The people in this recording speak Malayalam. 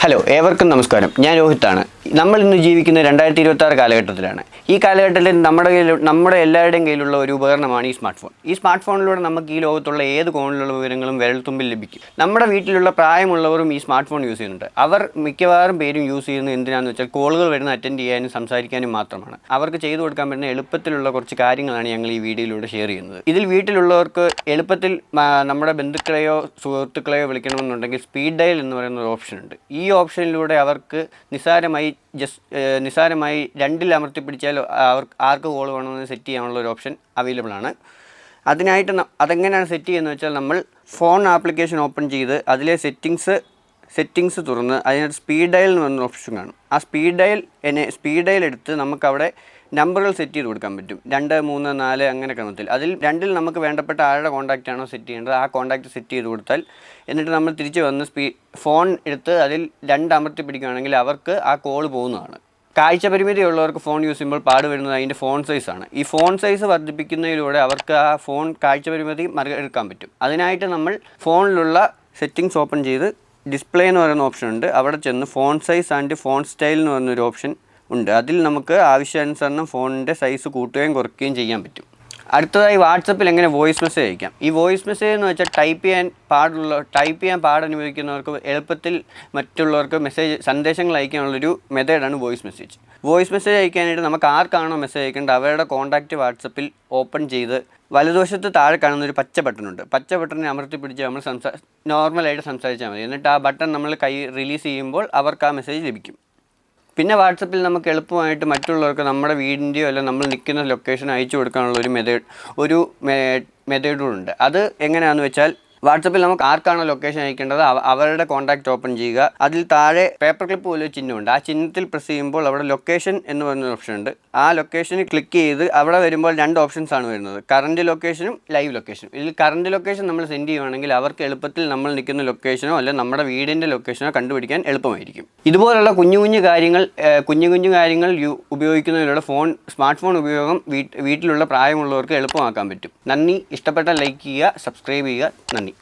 ഹലോ, ഏവർക്കും നമസ്കാരം. ഞാൻ രോഹിത്താണ്. നമ്മൾ ഇന്ന് ജീവിക്കുന്ന 2026 കാലഘട്ടത്തിലാണ്. ഈ കാലഘട്ടത്തിൽ നമ്മുടെ എല്ലാവരുടെയും കയ്യിലുള്ള ഒരു ഉപകരണമാണ് ഈ സ്മാർട്ട് ഫോൺ. ഈ സ്മാർട്ട് ഫോണിലൂടെ നമുക്ക് ഈ ലോകത്തുള്ള ഏത് കോണിലുള്ള വിവരങ്ങളും വിരൽത്തുമ്പിൽ ലഭിക്കും. നമ്മുടെ വീട്ടിലുള്ള പ്രായമുള്ളവരും ഈ സ്മാർട്ട് ഫോൺ യൂസ് ചെയ്യുന്നുണ്ട്. അവർ മിക്കവാറും പേരും യൂസ് ചെയ്യുന്നത് എന്തിനാണെന്ന് വെച്ചാൽ കോളുകൾ വരുന്ന അറ്റൻഡ് ചെയ്യാനും സംസാരിക്കാനും മാത്രമാണ്. അവർക്ക് ചെയ്തു കൊടുക്കാൻ പറ്റുന്ന എളുപ്പത്തിലുള്ള കുറച്ച് കാര്യങ്ങളാണ് ഞങ്ങൾ ഈ വീഡിയോയിലൂടെ ഷെയർ ചെയ്യുന്നത്. ഇതിൽ വീട്ടിലുള്ളവർക്ക് എളുപ്പത്തിൽ നമ്മുടെ ബന്ധുക്കളെയോ സുഹൃത്തുക്കളെയോ വിളിക്കണമെന്നുണ്ടെങ്കിൽ സ്പീഡ് ഡയൽ എന്ന് പറയുന്ന ഒരു ഓപ്ഷൻ ഉണ്ട്. ഈ ഓപ്ഷനിലൂടെ അവർക്ക് നിസ്സാരമായി 2 അമർത്തി പിടിച്ചാൽ ആർക്ക് കോൾ വേണമെന്ന് സെറ്റ് ചെയ്യാനുള്ള ഒരു ഓപ്ഷൻ അവൈലബിൾ ആണ്. അതിനായിട്ട് അതെങ്ങനെയാണ് സെറ്റ് ചെയ്യുന്നത് വെച്ചാൽ, നമ്മൾ ഫോൺ ആപ്ലിക്കേഷൻ ഓപ്പൺ ചെയ്ത് അതിലെ സെറ്റിങ്സ് തുറന്ന് അതിനകത്ത് സ്പീഡ് ഡയൽ എന്ന് പറഞ്ഞ ഓപ്ഷൻ കാണും. ആ സ്പീഡ് ഡയൽ എടുത്ത് നമുക്കവിടെ നമ്പറുകൾ സെറ്റ് ചെയ്ത് കൊടുക്കാൻ പറ്റും. 2, 3, 4 അങ്ങനെ ക്രമത്തിൽ. അതിൽ 2ൽ നമുക്ക് വേണ്ടപ്പെട്ട ആരുടെ കോൺടാക്റ്റ് ആണോ സെറ്റ് ചെയ്യേണ്ടത് ആ കോൺടാക്റ്റ് സെറ്റ് ചെയ്ത് കൊടുത്താൽ, എന്നിട്ട് നമ്മൾ തിരിച്ച് വന്ന് ഫോൺ എടുത്ത് അതിൽ 2 അമർത്തി പിടിക്കുകയാണെങ്കിൽ അവർക്ക് ആ കോൾ പോകുന്നതാണ്. കാഴ്ച പരിമിതിയുള്ളവർക്ക് ഫോൺ യൂസ് ചെയ്യുമ്പോൾ പാടുവരുന്നത് അതിൻ്റെ ഫോൺ സൈസാണ്. ഈ ഫോൺ സൈസ് വർദ്ധിപ്പിക്കുന്നതിലൂടെ അവർക്ക് ആ ഫോൺ കാഴ്ച പരിമിതി മറികടക്കാൻ പറ്റും. അതിനായിട്ട് നമ്മൾ ഫോണിലുള്ള സെറ്റിങ്സ് ഓപ്പൺ ചെയ്ത് ഡിസ്പ്ലേ എന്ന് പറയുന്ന ഓപ്ഷൻ ഉണ്ട്. അവിടെ ചെന്ന് phone size and phone style എന്ന് പറയുന്നൊരു ഓപ്ഷൻ ഉണ്ട്. അതിൽ നമുക്ക് ആവശ്യാനുസരണം ഫോണിൻ്റെ സൈസ് കൂട്ടുകയും കുറയ്ക്കുകയും ചെയ്യാൻ പറ്റും. അടുത്തതായി വാട്സപ്പിൽ എങ്ങനെ വോയിസ് മെസ്സേജ് അയക്കാം. ഈ വോയിസ് മെസ്സേജ് എന്ന് വെച്ചാൽ ടൈപ്പ് ചെയ്യാൻ പാടനുഭവിക്കുന്നവർക്ക് എളുപ്പത്തിൽ മറ്റുള്ളവർക്ക് സന്ദേശങ്ങൾ അയക്കാനുള്ളൊരു മെത്തേഡാണ് വോയിസ് മെസ്സേജ്. വോയിസ് മെസ്സേജ് അയക്കാനായിട്ട് നമുക്ക് ആർക്കാണോ മെസ്സേജ് അയക്കേണ്ടത് അവരുടെ കോൺടാക്റ്റ് വാട്സപ്പിൽ ഓപ്പൺ ചെയ്ത് വലതുവശത്ത് താഴെ കാണുന്നൊരു പച്ച ബട്ടണുണ്ട്. പച്ച ബട്ടണിനെ അമർത്തി പിടിച്ച് നമ്മൾ നോർമലായിട്ട് സംസാരിച്ചാൽ മതി. എന്നിട്ട് ആ ബട്ടൺ നമ്മൾ കൈ റിലീസ് ചെയ്യുമ്പോൾ അവർക്ക് ആ മെസ്സേജ് ലഭിക്കും. പിന്നെ വാട്സപ്പിൽ നമുക്ക് എളുപ്പമായിട്ട് മറ്റുള്ളവർക്ക് നമ്മുടെ വീടിൻ്റെയോ അല്ലെങ്കിൽ നമ്മൾ നിൽക്കുന്ന ലൊക്കേഷൻ അയച്ചു കൊടുക്കാനുള്ള ഒരു മെത്തേഡുണ്ട്. അത് എങ്ങനെയാണെന്ന് വെച്ചാൽ, വാട്സപ്പിൽ നമുക്ക് ആർക്കാണോ ലൊക്കേഷൻ അയക്കേണ്ടത് അവരുടെ കോൺടാക്റ്റ് ഓപ്പൺ ചെയ്യുക. അതിൽ താഴെ പേപ്പർ ക്ലിപ്പ് പോലെ ഒരു ചിഹ്നമുണ്ട്. ആ ചിഹ്നത്തിൽ പ്രസ് ചെയ്യുമ്പോൾ അവിടെ ലൊക്കേഷൻ എന്ന് പറയുന്ന ഓപ്ഷൻ ഉണ്ട്. ആ ലൊക്കേഷനിൽ ക്ലിക്ക് ചെയ്ത് അവിടെ വരുമ്പോൾ 2 ഓപ്ഷൻസ് ആണ് വരുന്നത്, കറൻറ്റ് ലൊക്കേഷനും ലൈവ് ലൊക്കേഷനും. ഇതിൽ കറൻറ്റ് ലൊക്കേഷൻ നമ്മൾ സെൻഡ് ചെയ്യുകയാണെങ്കിൽ അവർക്ക് എളുപ്പത്തിൽ നമ്മൾ നിൽക്കുന്ന ലൊക്കേഷനോ അല്ലെങ്കിൽ നമ്മുടെ വീടിൻ്റെ ലൊക്കേഷനോ കണ്ടുപിടിക്കാൻ എളുപ്പമായിരിക്കും. ഇതുപോലുള്ള കുഞ്ഞു കുഞ്ഞു കാര്യങ്ങൾ ഉപയോഗിക്കുന്നതിലൂടെ സ്മാർട്ട് ഫോൺ ഉപയോഗം വീട്ടിലുള്ള പ്രായമുള്ളവർക്ക് എളുപ്പമാക്കാൻ പറ്റും. നന്ദി. ഇഷ്ടപ്പെട്ട ലൈക്ക് ചെയ്യുക, സബ്സ്ക്രൈബ് ചെയ്യുക. നന്ദി.